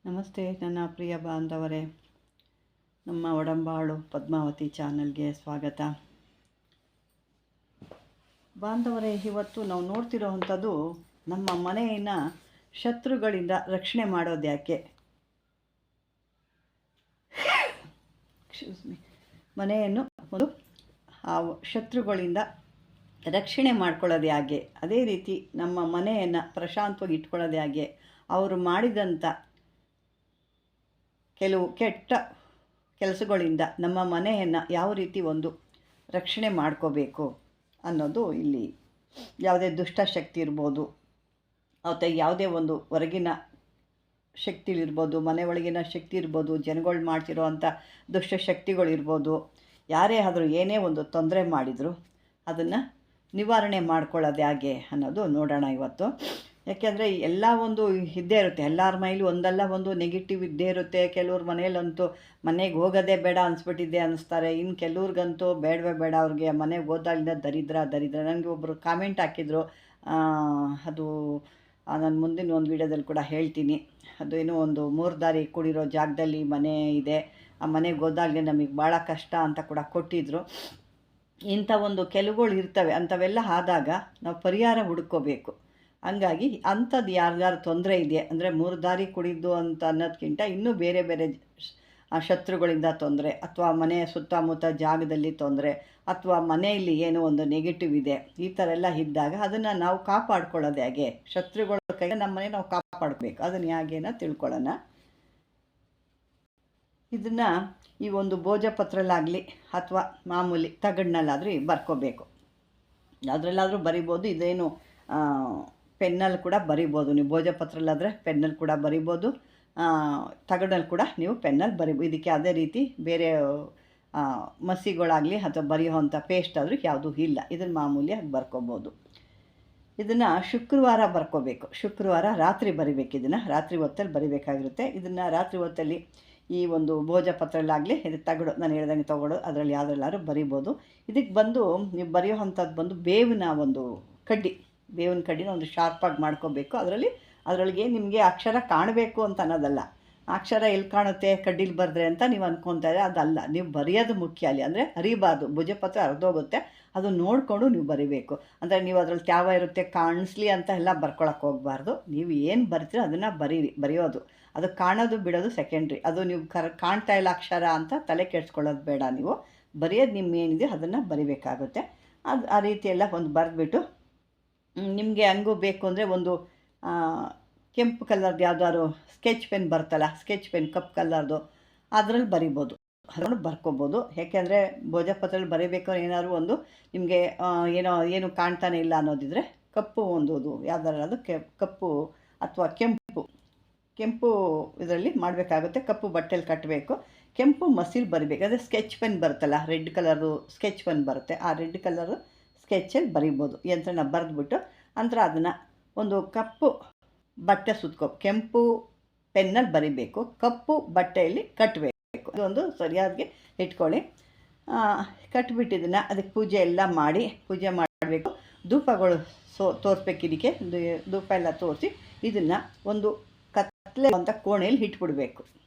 ನಮಸ್ತೆ ನನ್ನ ಪ್ರಿಯ ಬಾಂಧವರೇ, ನಮ್ಮ ಒಡಂಬಾಳು ಪದ್ಮಾವತಿ ಚಾನಲ್ಗೆ ಸ್ವಾಗತ. ಬಾಂಧವರೇ, ಇವತ್ತು ನಾವು ನೋಡ್ತಿರೋವಂಥದ್ದು ನಮ್ಮ ಮನೆಯನ್ನು ಶತ್ರುಗಳಿಂದ ರಕ್ಷಣೆ ಮಾಡೋದು ಯಾಕೆ. ಮನೆಯನ್ನು ಒಂದು ಶತ್ರುಗಳಿಂದ ರಕ್ಷಣೆ ಮಾಡ್ಕೊಳ್ಳೋದು ಹೇಗೆ, ಅದೇ ರೀತಿ ನಮ್ಮ ಮನೆಯನ್ನು ಪ್ರಶಾಂತವಾಗಿ ಇಟ್ಕೊಳ್ಳೋದು ಹೇಗೆ, ಅವರು ಮಾಡಿದಂಥ ಕೆಲವು ಕೆಟ್ಟ ಕೆಲಸಗಳಿಂದ ನಮ್ಮ ಮನೆಯನ್ನು ಯಾವ ರೀತಿ ಒಂದು ರಕ್ಷಣೆ ಮಾಡ್ಕೋಬೇಕು ಅನ್ನೋದು ಇಲ್ಲಿ. ಯಾವುದೇ ದುಷ್ಟಶಕ್ತಿ ಇರ್ಬೋದು, ಅಥವಾ ಯಾವುದೇ ಒಂದು ಹೊರಗಿನ ಶಕ್ತಿಲಿರ್ಬೋದು, ಮನೆ ಒಳಗಿನ ಶಕ್ತಿ ಇರ್ಬೋದು, ಜನಗಳು ಮಾಡ್ತಿರೋ ಅಂಥ ದುಷ್ಟಶಕ್ತಿಗಳಿರ್ಬೋದು, ಯಾರೇ ಆದರೂ ಏನೇ ಒಂದು ತೊಂದರೆ ಮಾಡಿದರೂ ಅದನ್ನು ನಿವಾರಣೆ ಮಾಡ್ಕೊಳ್ಳೋದು ಹೇಗೆ ಅನ್ನೋದು ನೋಡೋಣ ಇವತ್ತು. ಯಾಕೆಂದರೆ ಎಲ್ಲ ಒಂದು ಇದ್ದೇ ಇರುತ್ತೆ, ಎಲ್ಲರ ಮನೇಲಿ ಒಂದಲ್ಲ ಒಂದು ನೆಗೆಟಿವ್ ಇದ್ದೇ ಇರುತ್ತೆ. ಕೆಲವ್ರ ಮನೇಲಂತೂ ಮನೆಗೆ ಹೋಗೋದೇ ಬೇಡ ಅನಿಸ್ಬಿಟ್ಟಿದ್ದೆ ಅನ್ನಿಸ್ತಾರೆ. ಇನ್ನು ಕೆಲವ್ರಿಗಂತೂ ಬೇಡವೇ ಬೇಡ, ಅವ್ರಿಗೆ ಮನೆಗೆ ಹೋದಾಗಿಂದ ದರಿದ್ರ. ನನಗೆ ಒಬ್ಬರು ಕಾಮೆಂಟ್ ಹಾಕಿದರು, ಅದು ನಾನು ಮುಂದಿನ ಒಂದು ವೀಡಿಯೋದಲ್ಲಿ ಕೂಡ ಹೇಳ್ತೀನಿ. ಅದು ಏನೋ ಒಂದು 3 ದಾರಿ ಕೂಡಿರೋ ಜಾಗದಲ್ಲಿ ಮನೆ ಇದೆ, ಆ ಮನೆಗೆ ಹೋದಾಗಲೇ ನಮಗೆ ಭಾಳ ಕಷ್ಟ ಅಂತ ಕೂಡ ಕೊಟ್ಟಿದ್ದರು. ಇಂಥ ಒಂದು ಕೆಲವುಗಳು ಇರ್ತವೆ, ಅಂಥವೆಲ್ಲ ಆದಾಗ ನಾವು ಪರಿಹಾರ ಹುಡ್ಕೋಬೇಕು. ಹಂಗಾಗಿ ಅಂಥದ್ದು ಯಾರ್ಯಾರು ತೊಂದರೆ ಇದೆ ಅಂದರೆ 3 ದಾರಿ ಕುಡಿದು ಅಂತ ಅನ್ನೋದಕ್ಕಿಂತ ಇನ್ನೂ ಬೇರೆ ಬೇರೆ ಶತ್ರುಗಳಿಂದ ತೊಂದರೆ, ಅಥವಾ ಮನೆಯ ಸುತ್ತಮುತ್ತ ಜಾಗದಲ್ಲಿ ತೊಂದರೆ, ಅಥವಾ ಮನೆಯಲ್ಲಿ ಏನೋ ಒಂದು ನೆಗೆಟಿವ್ ಇದೆ, ಈ ಥರ ಎಲ್ಲ ಇದ್ದಾಗ ಅದನ್ನು ನಾವು ಕಾಪಾಡ್ಕೊಳ್ಳೋದು ಹೇಗೆ, ಶತ್ರುಗಳ ಕೈ ನಮ್ಮ ಮನೆ ನಾವು ಕಾಪಾಡಬೇಕು, ಅದನ್ನು ಹೇಗೇನ ತಿಳ್ಕೊಳ್ಳೋಣ. ಇದನ್ನು ಈ ಒಂದು ಭೋಜಪತ್ರಲ್ಲಾಗಲಿ ಅಥವಾ ಮಾಮೂಲಿ ತಗಡಿನಲ್ಲಾದರೂ ಬರ್ಕೋಬೇಕು. ಅದರಲ್ಲಾದರೂ ಬರಿಬೋದು, ಇದೇನು ಪೆನ್ನಲ್ಲಿ ಕೂಡ ಬರಿಬೋದು. ನೀವು ಭೋಜಪತ್ರಲ್ಲಾದರೆ ಪೆನ್ನಲ್ಲಿ ಕೂಡ ಬರಿಬೋದು, ತಗಡಲ್ಲಿ ಕೂಡ ನೀವು ಪೆನ್ನಲ್ಲಿ ಬರಿಬೋದು. ಇದಕ್ಕೆ ಅದೇ ರೀತಿ ಬೇರೆ ಮಸಿಗಳಾಗಲಿ ಅಥವಾ ಬರೆಯೋವಂಥ ಪೇಸ್ಟ್ ಆದರೂ ಯಾವುದೂ ಇಲ್ಲ, ಇದನ್ನು ಮಾಮೂಲಿಯಾಗಿ ಬರ್ಕೋಬೋದು. ಇದನ್ನು ಶುಕ್ರವಾರ ಬರ್ಕೋಬೇಕು. ಶುಕ್ರವಾರ ರಾತ್ರಿ ಬರಿಬೇಕು. ಇದನ್ನು ರಾತ್ರಿ ಹೊತ್ತಲ್ಲಿ ಬರಿಬೇಕಾಗಿರುತ್ತೆ. ಇದನ್ನು ರಾತ್ರಿ ಹೊತ್ತಲ್ಲಿ ಈ ಒಂದು ಭೋಜಪತ್ರಲ್ಲಾಗಲಿ, ಇದು ತಗಡು ನಾನು ಹೇಳ್ದಂಗೆ ತಗೊಳ್ಳೋದು, ಅದರಲ್ಲಿ ಯಾವುದ್ರಲ್ಲಾದ್ರೂ ಬರಿಬೋದು. ಇದಕ್ಕೆ ಬಂದು ನೀವು ಬರೆಯೋ ಅಂಥದ್ದು ಬಂದು ಬೇವಿನ ಒಂದು ಕಡ್ಡಿನ ಒಂದು ಶಾರ್ಪಾಗಿ ಮಾಡ್ಕೋಬೇಕು. ಅದರೊಳಗೆ ನಿಮಗೆ ಅಕ್ಷರ ಕಾಣಬೇಕು ಅಂತ ಅನ್ನೋದಲ್ಲ, ಅಕ್ಷರ ಎಲ್ಲಿ ಕಾಣುತ್ತೆ ಕಡ್ಡಿಲಿ ಬರೆದ್ರೆ ಅಂತ ನೀವು ಅಂದ್ಕೊತಾ ಇದ್ರೆ ಅದಲ್ಲ. ನೀವು ಬರೆಯೋದು ಮುಖ್ಯ ಅಲ್ಲಿ, ಅಂದರೆ ಹರಿಬಾರ್ದು. ಭುಜಪತ್ರ ಹರಿದೋಗುತ್ತೆ, ಅದು ನೋಡಿಕೊಂಡು ನೀವು ಬರಿಬೇಕು. ಅಂದರೆ ನೀವು ಅದರಲ್ಲಿ ತ್ಯಾವ ಇರುತ್ತೆ ಕಾಣಿಸ್ಲಿ ಅಂತ ಎಲ್ಲ ಬರ್ಕೊಳಕ್ಕೆ ಹೋಗಬಾರ್ದು. ನೀವು ಏನು ಬರ್ತೀರೋ ಅದನ್ನು ಬರೆಯೋದು. ಅದು ಕಾಣೋದು ಬಿಡೋದು ಸೆಕೆಂಡ್ರಿ. ಅದು ನೀವು ಕಾಣ್ತಾ ಇಲ್ಲ ಅಕ್ಷರ ಅಂತ ತಲೆ ಕೆಡ್ಸ್ಕೊಳ್ಳೋದು ಬೇಡ. ನೀವು ಬರೆಯೋದು ನಿಮ್ಗೇನಿದೆ ಅದನ್ನು ಬರಿಬೇಕಾಗುತ್ತೆ. ಆ ರೀತಿ ಎಲ್ಲ ಒಂದು ಬರೆದ್ಬಿಟ್ಟು, ನಿಮಗೆ ಹಂಗೂ ಬೇಕು ಅಂದರೆ ಒಂದು ಕೆಂಪು ಕಲರ್ದು ಯಾವುದಾದ್ರು ಸ್ಕೆಚ್ ಪೆನ್ ಬರ್ತಲ್ಲ, ಸ್ಕೆಚ್ ಪೆನ್ ಕಪ್ ಕಲರ್ದು, ಅದರಲ್ಲಿ ಬರಿಬೋದು, ಅದನ್ನು ಬರ್ಕೋಬೋದು. ಯಾಕೆಂದರೆ ಭೋಜಪತ್ರದಲ್ಲಿ ಬರೀಬೇಕಾದ್ರೆ ಏನಾದ್ರು ಒಂದು ನಿಮಗೆ ಏನು ಕಾಣ್ತಾನೆ ಇಲ್ಲ ಅನ್ನೋದಿದ್ರೆ ಕಪ್ಪು ಒಂದು ಯಾವ್ದಾರು ಅದು ಕಪ್ಪು ಅಥವಾ ಕೆಂಪು ಇದರಲ್ಲಿ ಮಾಡಬೇಕಾಗುತ್ತೆ. ಕಪ್ಪು ಬಟ್ಟೆಯಲ್ಲಿ ಕಟ್ಟಬೇಕು, ಕೆಂಪು ಮಸಿಲ್ ಬರಿಬೇಕು. ಅದೇ ಸ್ಕೆಚ್ ಪೆನ್ ಬರುತ್ತಲ್ಲ, ರೆಡ್ ಕಲರು ಸ್ಕೆಚ್ ಪೆನ್ ಬರುತ್ತೆ, ಆ ರೆಡ್ ಕಲರು ಸ್ಕೆಚಲ್ಲಿ ಬರಿಬೋದು. ಯಂತ್ರನ ಬರೆದ್ಬಿಟ್ಟು ನಂತರ ಅದನ್ನು ಒಂದು ಕಪ್ಪು ಬಟ್ಟೆ ಕೆಂಪು ಪೆನ್ನಲ್ಲಿ ಬರಿಬೇಕು, ಕಪ್ಪು ಬಟ್ಟೆಯಲ್ಲಿ ಕಟ್ಟಬೇಕು. ಇದೊಂದು ಸರಿಯಾಗಿ ಇಟ್ಕೊಳ್ಳಿ. ಕಟ್ಟಿಬಿಟ್ಟಿದ್ದನ್ನು ಅದಕ್ಕೆ ಪೂಜೆ ಮಾಡಬೇಕು. ಧೂಪಗಳು ತೋರಿಸ್ಬೇಕು. ಇದಕ್ಕೆ ಧೂಪ ಎಲ್ಲ ತೋರಿಸಿ ಇದನ್ನು ಒಂದು ಕತ್ಲೆ ಅಂತ ಕೋಣೆಯಲ್ಲಿ ಇಟ್ಬಿಡ್ಬೇಕು.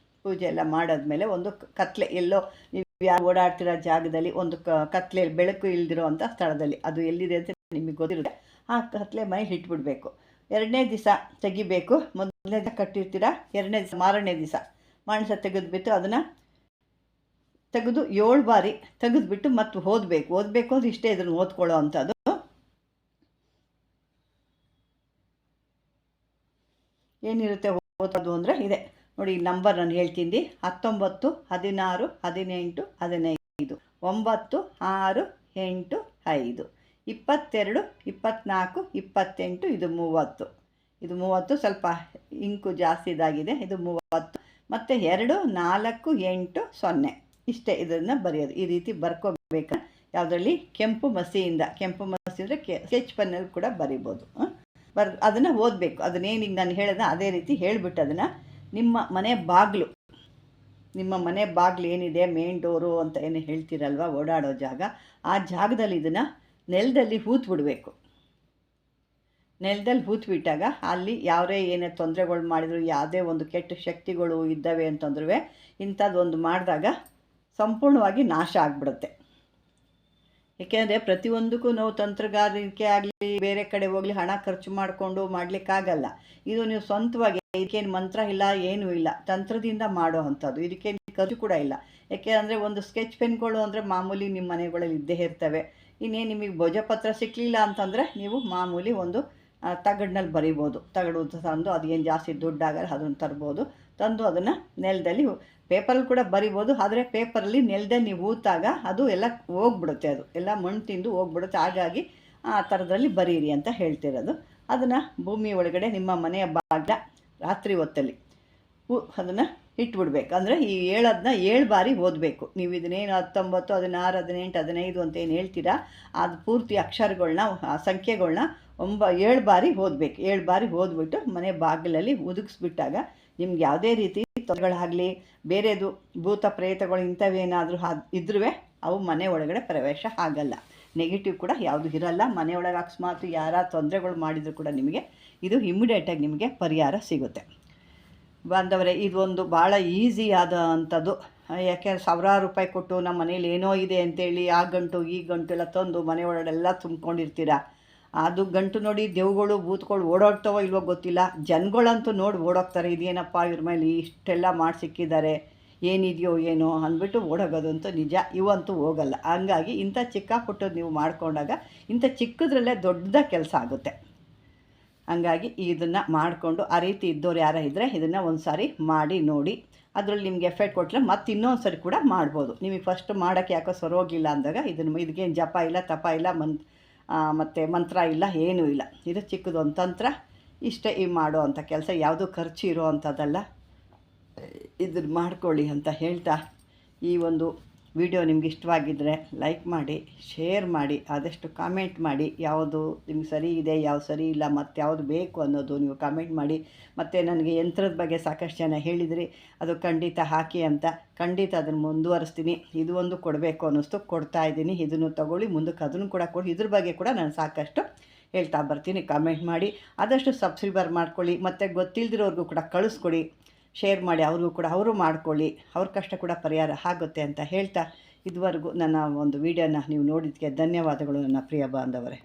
ಪೂಜೆ ಎಲ್ಲ ಮಾಡಾದ್ಮೇಲೆ ಒಂದು ಕತ್ಲೆ, ಎಲ್ಲೋ ನೀವು ಯಾರು ಓಡಾಡ್ತಿರೋ ಜಾಗದಲ್ಲಿ ಒಂದು ಕತ್ಲೆ, ಬೆಳಕು ಇಲ್ದಿರೋ ಅಂಥ ಸ್ಥಳದಲ್ಲಿ, ಅದು ಎಲ್ಲಿದೆ ಅಂತ ನಿಮಗೆ ಗೊತ್ತಿರುತ್ತೆ, ಆ ಕತ್ಲೆ ಮನೇಲಿ ಇಟ್ಬಿಡ್ಬೇಕು. 2ನೇ ದಿವಸ ತೆಗಿಬೇಕು. ಮೊದಲನೇ ದಿವಸ ಕಟ್ಟಿರ್ತೀರ, 2ನೇ ದಿವಸ ಮಾರನೇ ದಿವಸ ತೆಗೆದುಬಿಟ್ಟು ಅದನ್ನು ತೆಗೆದು 7 ಬಾರಿ ತೆಗೆದುಬಿಟ್ಟು ಮತ್ತೆ ಓದಬೇಕು ಅಂದ್ರೆ ಇಷ್ಟೇ, ಇದನ್ನು ಓದ್ಕೊಳ್ಳೋ ಅಂಥದ್ದು. ಏನಿರುತ್ತೆ ಓದೋದು ಅಂದರೆ ಇದೆ ನೋಡಿ, ನಂಬರ್ ನಾನು ಹೇಳ್ತೀನಿ: 19, 16, 18, 15, 9, 6, 8, 5, 22, 24, 28, ಇದು 30. ಇದು 30, ಸ್ವಲ್ಪ ಇಂಕು ಜಾಸ್ತಿ ಇದಾಗಿದೆ, ಇದು 30. ಮತ್ತು 2, 4, 8, 0 ಇಷ್ಟೇ. ಇದನ್ನು ಬರೆಯೋದು ಈ ರೀತಿ ಬರ್ಕೋಬೇಕು. ಯಾವುದರಲ್ಲಿ ಕೆಂಪು ಮಸಿ ಅಂದರೆ ಸ್ಕೆಚ್ ಪೆನ್ನಲ್ಲಿ ಕೂಡ ಬರಿಬೋದು. ಅದನ್ನು ಓದಬೇಕು. ಅದನ್ನೇನಿಗೆ ನಾನು ಹೇಳಿದ ಅದೇ ರೀತಿ ಹೇಳಿಬಿಟ್ಟು ಅದನ್ನು ನಿಮ್ಮ ಮನೆ ಬಾಗಿಲು ಏನಿದೆ, ಮೇನ್ ಡೋರು ಅಂತ ಏನು ಹೇಳ್ತೀರಲ್ವ, ಓಡಾಡೋ ಜಾಗ, ಆ ಜಾಗದಲ್ಲಿ ಇದನ್ನು ನೆಲದಲ್ಲಿ ಹೂತ್ಬಿಡ್ಬೇಕು. ನೆಲದಲ್ಲಿ ಹೂತ್ಬಿಟ್ಟಾಗ ಅಲ್ಲಿ ಯಾರೇ ಏನೇ ತೊಂದರೆಗಳು ಮಾಡಿದ್ರು, ಯಾವುದೇ ಒಂದು ಕೆಟ್ಟ ಶಕ್ತಿಗಳು ಇದ್ದಾವೆ ಅಂತಂದ್ರೂ ಇಂಥದ್ದೊಂದು ಮಾಡಿದಾಗ ಸಂಪೂರ್ಣವಾಗಿ ನಾಶ ಆಗಿಬಿಡುತ್ತೆ. ಏಕೆಂದರೆ ಪ್ರತಿಯೊಂದಕ್ಕೂ ನಾವು ತಂತ್ರಗಾರಿಕೆ ಆಗಲಿ ಬೇರೆ ಕಡೆ ಹೋಗಲಿ ಹಣ ಖರ್ಚು ಮಾಡಿಕೊಂಡು ಮಾಡಲಿಕ್ಕಾಗಲ್ಲ. ಇದು ನೀವು ಸ್ವಂತವಾಗಿ, ಇದಕ್ಕೇನು ಮಂತ್ರ ಇಲ್ಲ, ಏನೂ ಇಲ್ಲ, ತಂತ್ರದಿಂದ ಮಾಡೋ ಅಂಥದ್ದು. ಇದಕ್ಕೇನು ಖರ್ಚು ಕೂಡ ಇಲ್ಲ. ಏಕೆಂದರೆ ಒಂದು ಸ್ಕೆಚ್ ಪೆನ್ಗಳು ಅಂದರೆ ಮಾಮೂಲಿ ನಿಮ್ಮ ಮನೆಗಳಲ್ಲಿ ಇದ್ದೇ ಇರ್ತವೆ. ಇನ್ನೇನು ನಿಮಗೆ ಭೋಜಪತ್ರ ಸಿಕ್ಕಲಿಲ್ಲ ಅಂತಂದರೆ ನೀವು ಮಾಮೂಲಿ ಒಂದು ತಗಡಿನಲ್ಲಿ ಬರಿಬೋದು. ತಗಡು ತಂದು ಅದು ಏನು ಜಾಸ್ತಿ ದುಡ್ಡಾಗಲ್ಲ, ಅದನ್ನು ತರ್ಬೋದು. ತಂದು ಅದನ್ನು ನೆಲದಲ್ಲಿ ಪೇಪರಲ್ಲಿ ಕೂಡ ಬರಿಬೋದು. ಆದರೆ ಪೇಪರಲ್ಲಿ ನೆಲದಲ್ಲಿ ನೀವು ಹೂತಾಗ ಅದು ಎಲ್ಲ ಹೋಗ್ಬಿಡುತ್ತೆ, ಅದು ಎಲ್ಲ ಮಣ್ಣು ತಿಂದು ಹೋಗ್ಬಿಡುತ್ತೆ. ಹಾಗಾಗಿ ಆ ಥರದ್ರಲ್ಲಿ ಬರೀರಿ ಅಂತ ಹೇಳ್ತಿರೋದು. ಅದನ್ನು ಭೂಮಿ ಒಳಗಡೆ ನಿಮ್ಮ ಮನೆಯ ಬಾಗಿಲ ರಾತ್ರಿ ಹೊತ್ತಲ್ಲಿ ಅದನ್ನು ಇಟ್ಬಿಡ್ಬೇಕು. ಅಂದರೆ ಈ 7 ಬಾರಿ ಓದಬೇಕು. ನೀವು ಇದನ್ನೇನು 19, 16, 18, 15 ಅಂತ ಏನು ಹೇಳ್ತೀರಾ, ಅದು ಪೂರ್ತಿ ಅಕ್ಷರಗಳನ್ನ, ಸಂಖ್ಯೆಗಳನ್ನ 7 ಬಾರಿ ಓದಬೇಕು. 7 ಬಾರಿ ಓದ್ಬಿಟ್ಟು ಮನೆ ಬಾಗಿಲಲ್ಲಿ ಉದುಗಿಸ್ಬಿಟ್ಟಾಗ ನಿಮ್ಗೆ ಯಾವುದೇ ರೀತಿ ತೊಂದರೆಗಳಾಗಲಿ, ಬೇರೆದು ಭೂತ ಪ್ರೇತಗಳು ಇಂಥವೇನಾದರೂ ಇದ್ರೂ ಅವು ಮನೆ ಒಳಗಡೆ ಪ್ರವೇಶ ಆಗಲ್ಲ. ನೆಗೆಟಿವ್ ಕೂಡ ಯಾವುದು ಇರಲ್ಲ. ಮನೆಯೊಳಗೆ ಅಕಸ್ಮಾತ್ ಯಾರ ತೊಂದರೆಗಳು ಮಾಡಿದರೂ ಕೂಡ ನಿಮಗೆ ಇದು ಇಮ್ಮಿಡಿಯೇಟಾಗಿ ನಿಮಗೆ ಪರಿಹಾರ ಸಿಗುತ್ತೆ. ಬಾಂಧವರೇ, ಇದೊಂದು ಭಾಳ ಈಸಿ ಆದ ಅಂಥದ್ದು. ಯಾಕೆಂದರೆ ಸಾವಿರಾರು ರೂಪಾಯಿ ಕೊಟ್ಟು ನಮ್ಮ ಮನೇಲಿ ಏನೋ ಇದೆ ಅಂತೇಳಿ ಆ ಗಂಟು ಈ ಗಂಟು ಎಲ್ಲ ತಂದು ಮನೆ ಒಳಗಡೆಲ್ಲ ತುಂಬ್ಕೊಂಡಿರ್ತೀರ. ಅದು ಗಂಟು ನೋಡಿ ದೆವ್ಗಳು ಭೂತಗಳು ಓಡೋಗ್ತಾವೋ ಇಲ್ವೋ ಗೊತ್ತಿಲ್ಲ. ಜನಗಳಂತೂ ನೋಡಿ ಓಡೋಗ್ತಾರೆ, ಇದೇನಪ್ಪ ಇವ್ರ ಮೇಲೆ ಇಷ್ಟೆಲ್ಲ ಮಾಡಿ ಸಿಕ್ಕಿದ್ದಾರೆ, ಏನಿದೆಯೋ ಏನೋ ಅಂದ್ಬಿಟ್ಟು ಓಡೋಗೋದಂತೂ ನಿಜ. ಇವಂತೂ ಹೋಗಲ್ಲ. ಹಂಗಾಗಿ ಇಂಥ ಚಿಕ್ಕ ಪುಟ್ಟದ್ದು ನೀವು ಮಾಡಿಕೊಂಡಾಗ ಇಂಥ ಚಿಕ್ಕದ್ರಲ್ಲೇ ದೊಡ್ಡ ಕೆಲಸ ಆಗುತ್ತೆ. ಹಂಗಾಗಿ ಇದನ್ನು ಮಾಡಿಕೊಂಡು ಆ ರೀತಿ ಇದ್ದವ್ರು ಯಾರು ಇದ್ದರೆ ಇದನ್ನು ಒಂದು ಸಾರಿ ಮಾಡಿ ನೋಡಿ. ಅದರಲ್ಲಿ ನಿಮಗೆ ಎಫೆಕ್ಟ್ ಕೊಟ್ಟರೆ ಮತ್ತೆ ಇನ್ನೊಂದು ಸರಿ ಕೂಡ ಮಾಡ್ಬೋದು. ನಿಮಗೆ ಫಸ್ಟ್ ಮಾಡೋಕ್ಕೆ ಯಾಕೋ ಸರೋಗಿಲ್ಲ ಅಂದಾಗ ಇದಕ್ಕೇನು ಜಪ ಇಲ್ಲ, ತಪ ಇಲ್ಲ, ಮತ್ತು ಮಂತ್ರ ಇಲ್ಲ, ಏನೂ ಇಲ್ಲ. ಇದು ಚಿಕ್ಕದೊಂದು ತಂತ್ರ. ಇಷ್ಟೇ ಈ ಮಾಡೋ ಅಂಥ ಕೆಲಸ. ಯಾವುದೂ ಖರ್ಚು ಇರೋ ಅಂಥದ್ದಲ್ಲ. ಇದನ್ನು ಮಾಡ್ಕೊಳ್ಳಿ ಅಂತ ಹೇಳ್ತಾ, ಈ ಒಂದು ವಿಡಿಯೋ ನಿಮ್ಗೆ ಇಷ್ಟವಾಗಿದ್ದರೆ ಲೈಕ್ ಮಾಡಿ, ಶೇರ್ ಮಾಡಿ, ಆದಷ್ಟು ಕಾಮೆಂಟ್ ಮಾಡಿ. ಯಾವುದು ನಿಮ್ಗೆ ಸರಿ ಇದೆ, ಯಾವುದು ಸರಿ ಇಲ್ಲ, ಮತ್ತು ಯಾವುದು ಬೇಕು ಅನ್ನೋದು ನೀವು ಕಾಮೆಂಟ್ ಮಾಡಿ. ಮತ್ತು ನನಗೆ ಯಂತ್ರದ ಬಗ್ಗೆ ಸಾಕಷ್ಟು ಜನ ಹೇಳಿದ್ರಿ, ಅದು ಖಂಡಿತ ಹಾಕಿ ಅಂತ. ಖಂಡಿತ ಅದನ್ನು ಮುಂದುವರಿಸ್ತೀನಿ. ಇದು ಒಂದು ಕೊಡಬೇಕು ಅನ್ನಿಸ್ತು, ಕೊಡ್ತಾಯಿದ್ದೀನಿ. ಇದನ್ನು ತಗೊಳ್ಳಿ, ಮುಂದಕ್ಕೆ ಅದನ್ನು ಕೂಡ ಕೊಡಿ. ಇದ್ರ ಬಗ್ಗೆ ಕೂಡ ನಾನು ಸಾಕಷ್ಟು ಹೇಳ್ತಾ ಬರ್ತೀನಿ. ಕಾಮೆಂಟ್ ಮಾಡಿ, ಆದಷ್ಟು ಸಬ್ಸ್ಕ್ರೈಬರ್ ಮಾಡ್ಕೊಳ್ಳಿ. ಮತ್ತು ಗೊತ್ತಿಲ್ಲದಿರೋರ್ಗೂ ಕೂಡ ಕಳಿಸ್ಕೊಡಿ, ಶೇರ್ ಮಾಡಿ. ಅವ್ರಿಗೂ ಕೂಡ ಅವರು ಮಾಡ್ಕೊಳ್ಳಿ, ಅವ್ರ ಕಷ್ಟ ಕೂಡ ಪರಿಹಾರ ಆಗುತ್ತೆ ಅಂತ ಹೇಳ್ತಾ, ಇದುವರೆಗೂ ನನ್ನ ಒಂದು ವಿಡಿಯೋನ ನೀವು ನೋಡಿದ್ದಕ್ಕೆ ಧನ್ಯವಾದಗಳು ನನ್ನ ಪ್ರಿಯ ಬಾಂಧವರೇ.